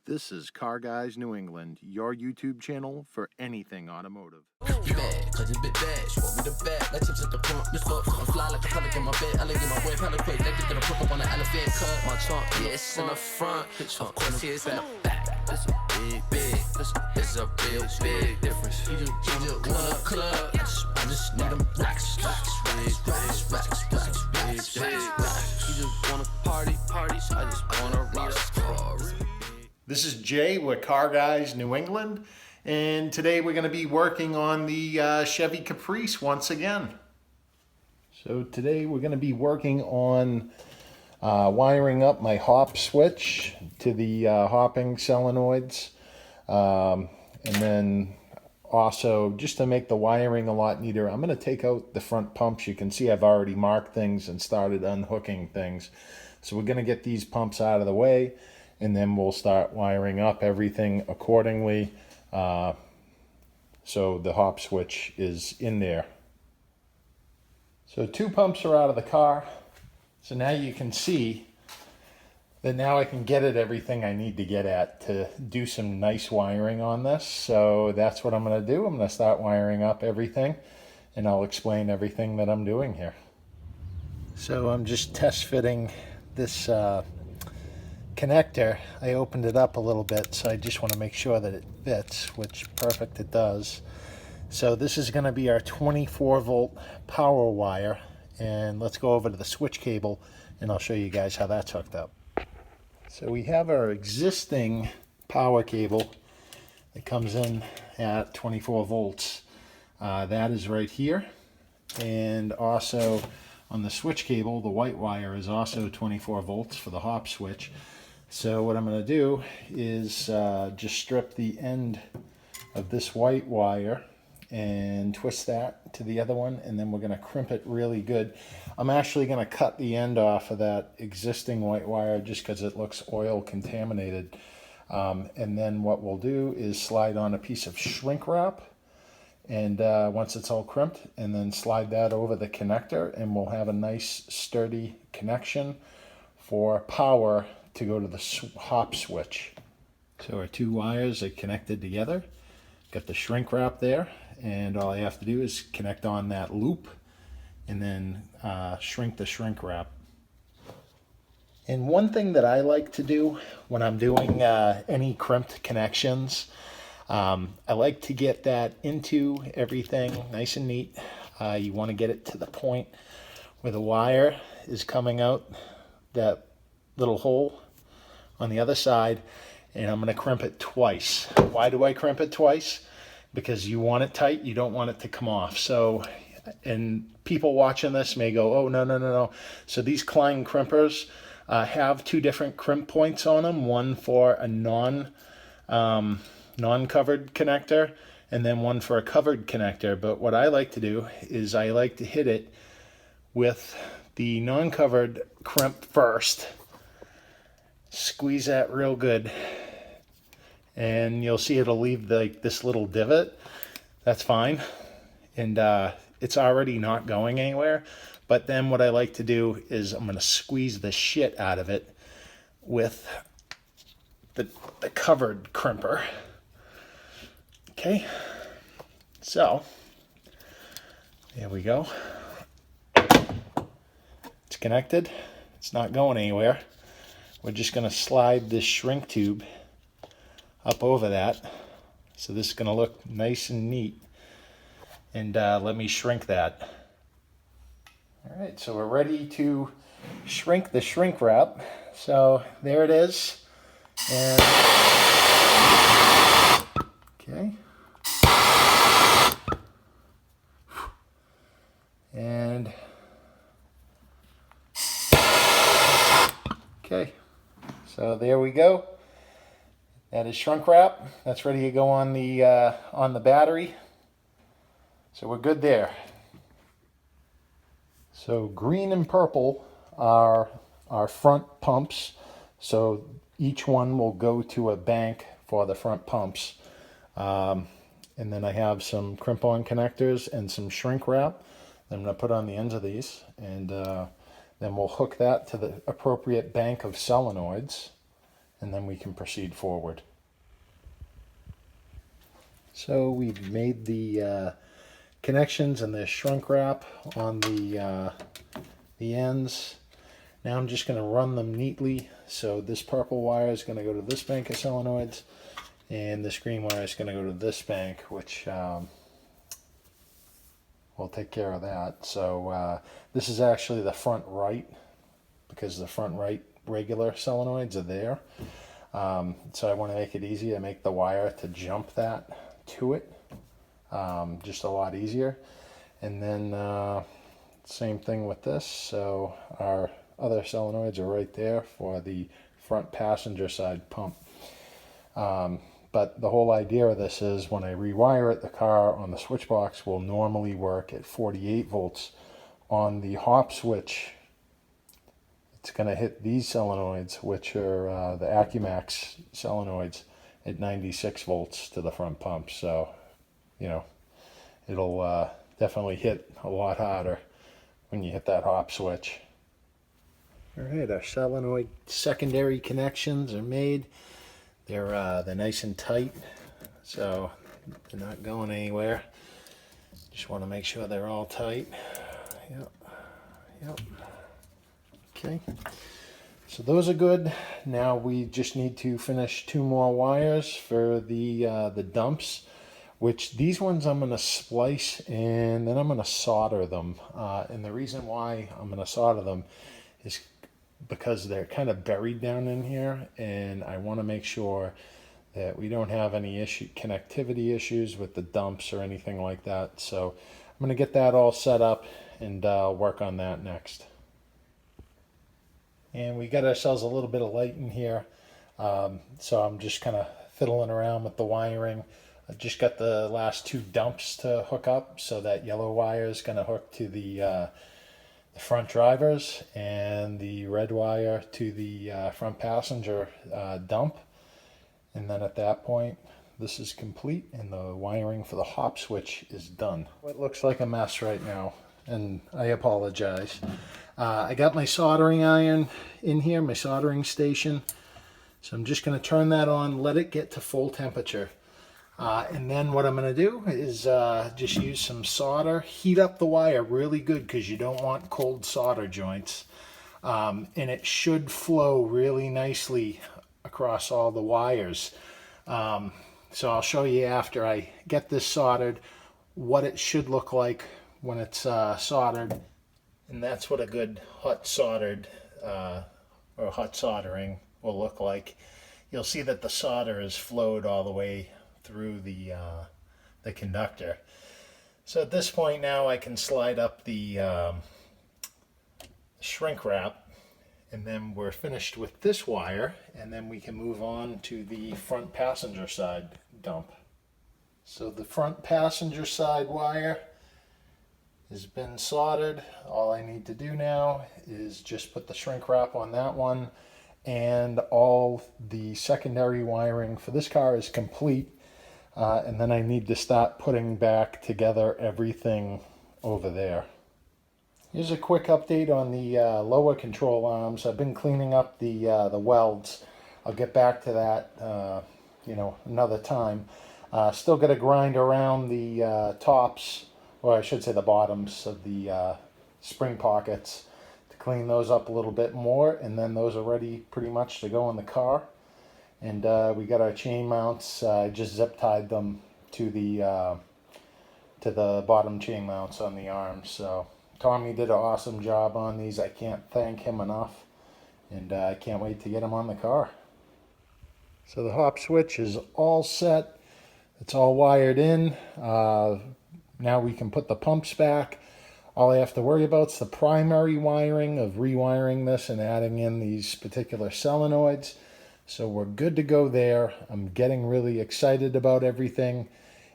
This is Car Guys New England, your YouTube channel for anything automotive. Cause it's bit bad, what we the bad, like tips at the front, let's go, I'm fly like a pelican in my bed, I like get my way, hella quick, like to get a hook up on the elephant, cut my trunk, yeah, it's in the front, of course it's in the back, it's a big, it's a real big difference, you just want a club, I just need them racks, you just wanna party, so I just wanna rock. This is Jay with Car Guys New England, and today we're going to be working on the Chevy Caprice once again. So today we're going to be working on wiring up my hop switch to the hopping solenoids, and then also just to make the wiring a lot neater, I'm going to take out the front pumps. You can see I've already marked things and started unhooking things. So we're going to get these pumps out of the way, and then we'll start wiring up everything accordingly, so the hop switch is in there. So 2 pumps are out of the car. So now you can see that now I can get at everything I need to get at to do some nice wiring on this. So that's what I'm going to do. I'm going to start wiring up everything, and I'll explain everything that I'm doing here. So I'm just test fitting this connector. I opened it up a little bit, so I just want to make sure that it fits, which perfect it does. So this is going to be our 24 volt power wire, and let's go over to the switch cable and I'll show you guys how that's hooked up. So we have our existing power cable that comes in at 24 volts. That is right here, and also on the switch cable, the white wire is also 24 volts for the hop switch. So what I'm going to do is just strip the end of this white wire and twist that to the other one, and then we're going to crimp it really good. I'm actually going to cut the end off of that existing white wire just because it looks oil contaminated. And then what we'll do is slide on a piece of shrink wrap, and once it's all crimped, and then slide that over the connector, and we'll have a nice sturdy connection for power to go to the hop switch. So our 2 wires are connected together. Got the shrink wrap there, and all I have to do is connect on that loop and then shrink the shrink wrap. And one thing that I like to do when I'm doing any crimped connections, I like to get that into everything nice and neat. You want to get it to the point where the wire is coming out that little hole on the other side, and I'm going to crimp it twice. Why do I crimp it twice? Because you want it tight, you don't want it to come off. So, and people watching this may go, oh, no. So these Klein crimpers have 2 different crimp points on them, one for a non-covered connector, and then one for a covered connector. But what I like to do is I like to hit it with the non-covered crimp first. Squeeze that real good, and you'll see it'll leave like this little divot. That's fine, and it's already not going anywhere. But then what I like to do is I'm going to squeeze the shit out of it with the covered crimper. Okay, so there we go. It's connected. It's not going anywhere. We're just going to slide this shrink tube up over that. So this is going to look nice and neat. And let me shrink that. All right, so we're ready to shrink the shrink wrap. So there it is. And okay. And okay. So there we go. That is shrink wrap. That's ready to go on the battery. So we're good there. So green and purple are our front pumps. So each one will go to a bank for the front pumps. And then I have some crimp-on connectors and some shrink wrap that I'm going to put on the ends of these, and then we'll hook that to the appropriate bank of solenoids, and then we can proceed forward. So we've made the connections and the shrink wrap on the ends. Now I'm just going to run them neatly. So this purple wire is going to go to this bank of solenoids, and this green wire is going to go to this bank, which we'll take care of that. So this is actually the front right, because the front right regular solenoids are there. So I want to make it easy. I make the wire to jump that to it, just a lot easier. And then same thing with this. So our other solenoids are right there for the front passenger side pump. But the whole idea of this is when I rewire it, the car on the switch box will normally work at 48 volts. On the hop switch, it's going to hit these solenoids, which are the Accumax solenoids, at 96 volts to the front pump. So, you know, it'll definitely hit a lot harder when you hit that hop switch. All right, our solenoid secondary connections are made. They're nice and tight, so they're not going anywhere. Just want to make sure they're all tight. Yep. Okay, so those are good. Now we just need to finish 2 more wires for the dumps, which these ones I'm going to splice and then I'm going to solder them. And the reason why I'm going to solder them is because they're kind of buried down in here, and I want to make sure that we don't have any connectivity issues with the dumps or anything like that. So I'm going to get that all set up and work on that next. And we got ourselves a little bit of light in here, so I'm just kind of fiddling around with the wiring. I just got the last 2 dumps to hook up, so that yellow wire is going to hook to the front drivers, and the red wire to the front passenger dump. And then at that point, this is complete, and the wiring for the hop switch is done. It looks like a mess right now, and I apologize. I got my soldering iron in here, my soldering station. So I'm just going to turn that on, let it get to full temperature. And then what I'm going to do is just use some solder, heat up the wire really good, because you don't want cold solder joints. And it should flow really nicely across all the wires. So I'll show you after I get this soldered what it should look like when it's soldered. And that's what a good hot soldered or hot soldering will look like. You'll see that the solder is flowed all the way through the conductor. So at this point now I can slide up the shrink wrap, and then we're finished with this wire, and then we can move on to the front passenger side dump. So the front passenger side wire has been soldered. All I need to do now is just put the shrink wrap on that one, and all the secondary wiring for this car is complete. And then I need to start putting back together everything over there. Here's a quick update on the lower control arms. I've been cleaning up the welds. I'll get back to that another time. Still got to grind around the tops, or I should say the bottoms of the spring pockets, to clean those up a little bit more, and then those are ready pretty much to go in the car. And we got our chain mounts. I just zip tied them to the bottom chain mounts on the arms. So Tommy did an awesome job on these. I can't thank him enough, and I can't wait to get them on the car. So the hop switch is all set. It's all wired in. Now we can put the pumps back. All I have to worry about is the primary wiring of rewiring this and adding in these particular solenoids. So we're good to go there. I'm getting really excited about everything.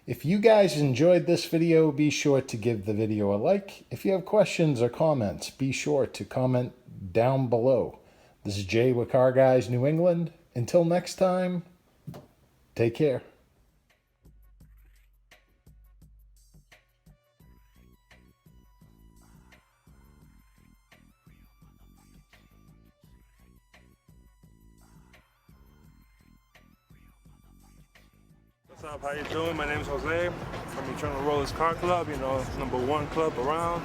If you guys enjoyed this video, be sure to give the video a like. If you have questions or comments, be sure to comment down below. This is Jay with Car Guys New England. Until next time, take care. What's up? How you doing? My name is Jose from Eternal Rollers Car Club. You know, #1 club around.